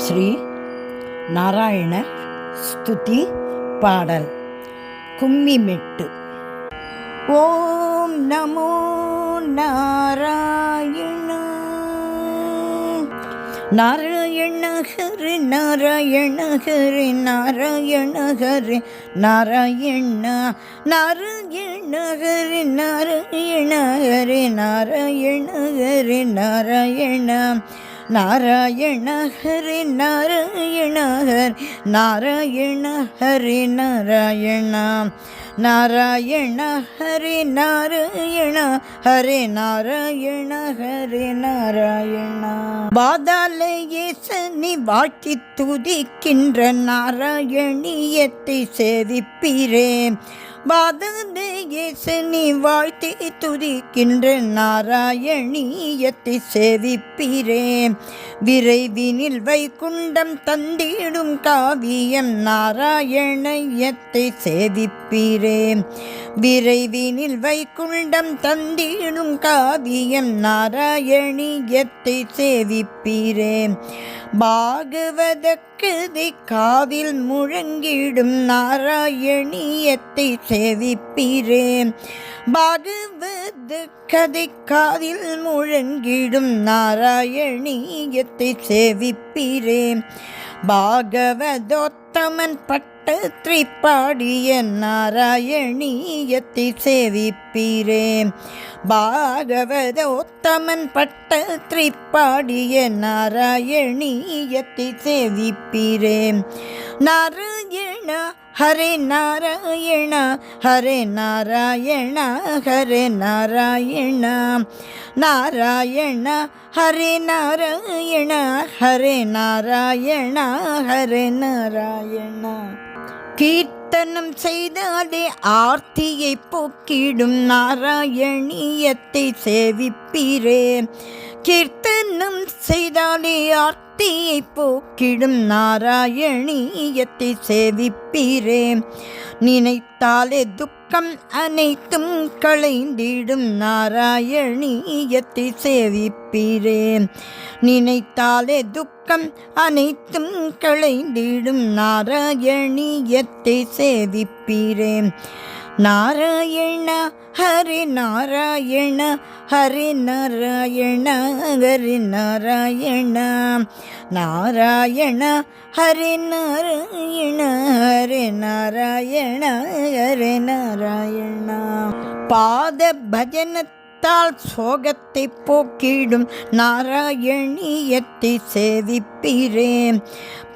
ஸ்ரீ நாராயண ஸ்துதி பாடல். கும்மிமெட்டு. ஓம் நமோ நாராயண. நாராயண ஹரி நாராயண ஹரி நாராயண ஹரி நாராயண. நாராயண ஹரி நாராயண ஹரி நாராயண ஹரி நாராயண. நாராயண ஹரி நாராயண ஹரி நாராயண ஹரி நாராயண. நாராயண ஹரி நாராயண ஹரி நாராயண ஹரி நாராயண. பாதாளேசனி வாழ்த்தி துதிக்கின்ற நாராயணியத்தை சேவிப்பீரே. பாதாளேசனி வாழ்த்தி துதிக்கின்ற நாராயணியத்தை சேவிப்பீரே. விரைவினில் வைகுண்டம் தந்திடும் காவியம் நாராயணியத்தை சேவிப்பீரே. விரைவினில் வைகுண்டம் தந்திடும் காவியம் நாராயணியத்தை சேவிப்பீரே. பாகவத கதை காதில் முழங்கிடும் நாராயணியத்தை சேவிப்பீரே. பாகவத கதை காதில் முழங்கிடும் நாராயணியத்தை சேவிப்பீரே. பாகவதோத்தமன் பட்டத்தை பாடிய நாராயணியத்தை சேவிப்பீரே. பாகவதோத்தமன் பட்டத்தை பாடிய நாராயணியத்தை சேவிப்பீரே. நாராயண ஹரே நாராயண ஹரே நாராயண ஹரே நாராயண. நாராயண ஹரே நாராயண ஹரே நாராயண ஹரே நாராயண. கீர்த்தனம் செய்தாலே ஆர்த்தியை போக்கிடும் நாராயணியத்தை சேவிப்பீரே. கீர்த்தனம் செய்தாலே ஆர்த்தியை போக்கிடும் நாராயணியத்தை சேவிப்பீரே. நினைத்தாலே துக்கம் அனைத்தும் களைந்திடும் நாராயணியத்தை சேவிப்பீரே. நினைத்தாலே துக்கம் அனைத்தும் களைந்திடும் நாராயணியத்தை சேவிப்பீரே. நாராயண ஹரி நாராயண ஹரி நாராயண ஹரி நாராயண. நாராயண ஹரி நாராயண ஹரி நாராயண ஹரி நாராயண. பாத பஜனத்தால் சோகத்தை போக்கிடும் நாராயணியத்தை சேவிப்பீரே.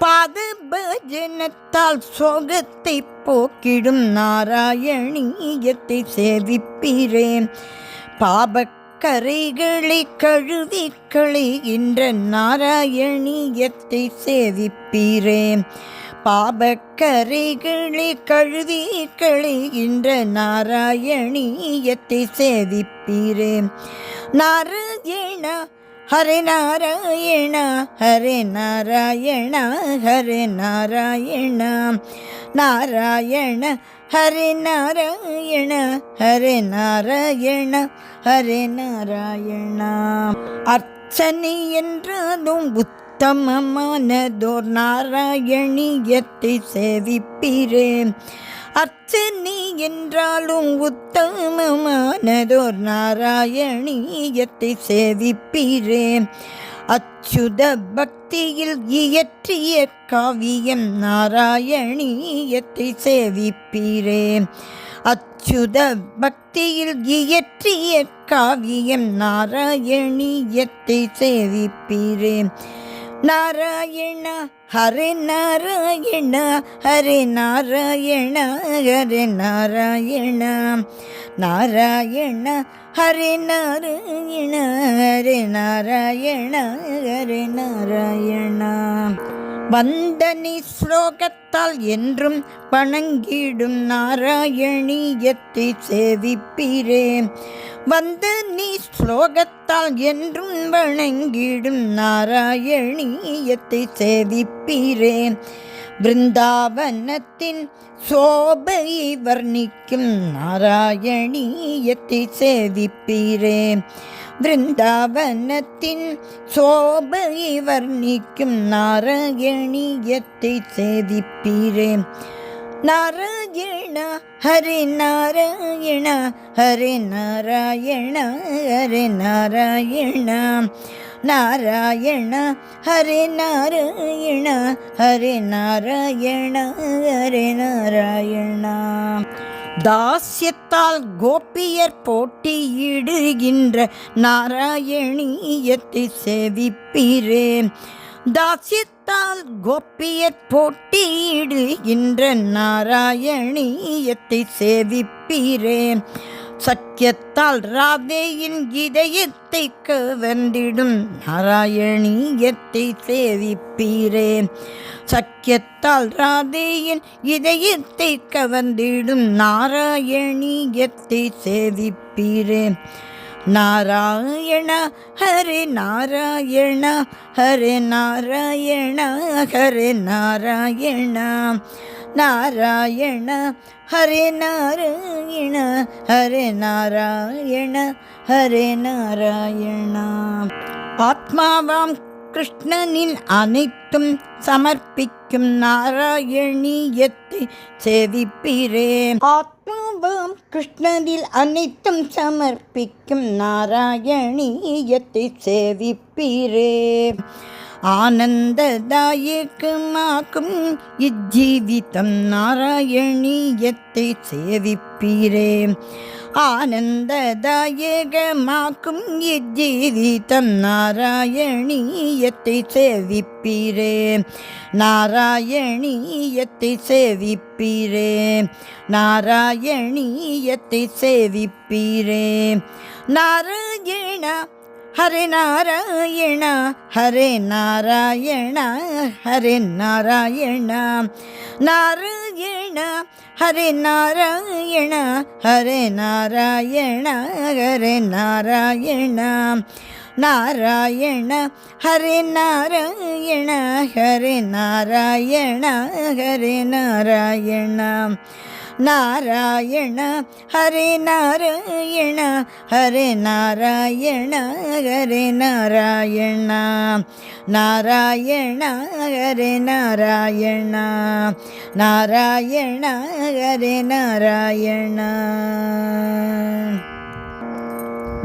பாத பஜனத்தால் சோகத்தை போக்கிடும் நாராயணியத்தை சேவிப்பீரே. பாபக்கரைகளை கழுவி களைகின்ற நாராயணியத்தை சேவிப்பீரே. பாபக்கரைகளை கழுவி களைகின்ற நாராயணியத்தை சேவிப்பீரே. நாராயண ஹரே நாராயண ஹரே நாராயண ஹரே நாராயண. நாராயண ஹரே நாராயண ஹரே நாராயண ஹரே நாராயண. அர்ச்சனை என்றாலும் உத்தமமானதோர் நாராயணியத்தை சேவிப்பீரே. அர்ச்சனை என்றாலும் உத்தமமானதோர் நாராயணியத்தை சேவிப்பீரே. அச்சுத பக்தியில் இயற்றிய காவியம் நாராயணியத்தை சேவிப்பீரே. அச்சுத பக்தியில் இயற்றிய காவியம் நாராயணியத்தை சேவிப்பீரே. நாராயண ஹரே நாராயண ஹரே நாராயண ஹரே நாராயண. நாராயண ஹரே நாராயண ஹரே நாராயண ஹரே நாராயண. வந்தனி ஸ்லோகத்தால் என்றும் வணங்கிடும் நாராயணியத்தை சேவிப்பீரே. வந்தனி ஸ்லோகத்தால் என்றும் வணங்கிடும் நாராயணியத்தை சேவிப்பீரே. பிருந்தாவனத்தின் சோபையை வர்ணிக்கும் நாராயணியத்தை சேவிப்பீரே. விருந்தாவனத்தின் சோபையை வர்ணிக்கும் நாராயணியத்தை சேவிப்பீரே. நாராயண ஹரே நாராயண ஹரே நாராயண ஹரே நாராயண நாராயண ஹரே நாராயண ஹரே நாராயண ஹரே நாராயண. தாஸ்யத்தால் கோபியர் போட்டியிடுகின்ற நாராயணியத்தை சேவிப்பீரே. தாஸ்யத்தால் கோபியர் போட்டியிடுகின்ற நாராயணியத்தை சேவிப்பீரே. சக்கியத்தால் ராதேயின் இதயத்தை கவர்ந்திடும் நாராயணியத்தை சேவிப்பீரே. சக்கியத்தால் ராதேயின் இதயத்தை கவர்ந்திடும் நாராயணியத்தை சேவிப்பீரே. நாராயண ஹரே நாராயண ஹரே நாராயண ஹரே நாராயண நாராயண ஹரே நாராயண ஹரே நாராயண ஹரே நாராயண. ஆத்மாவாம் கிருஷ்ணனின் அனைத்தும் சமர்ப்பிக்கும் நாராயணியத்தை சேவிப்பீரே. ஆத்மாவாம் கிருஷ்ணனில் அனைத்தும் சமர்ப்பிக்கும் நாராயணியத்தை சேவிப்பீரே. ஆனந்ததாயகமாக்கும் இஜ்ஜீவிதம் நாராயணியத்தை சேவிப்பீரே. ஆனந்ததாயகமாக்கும் இஜ்ஜீவிதம் நாராயணியத்தை சேவிப்பீரே. நாராயணியத்தை சேவிப்பீரே. நாராயணியத்தை சேவிப்பீரே. நாராயண ஹரே நாராயண ஹரே நாராயண ஹரே நாராயண நாராயண ஹரே நாராயண ஹரே நாராயண ஹரே நாராயண நாராயண ஹரே நாராயண ஹரே நாராயண ஹரே நாராயண நாராயண ஹரே நாராயண ஹரே நாராயண ஹரே நாராயண நாராயண ஹரே நாராயண நாராயண ஹரே நாராயண.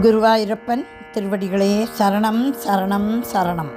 குருவாயூரப்பன் திருவடிகளே சரணம் சரணம் சரணம்.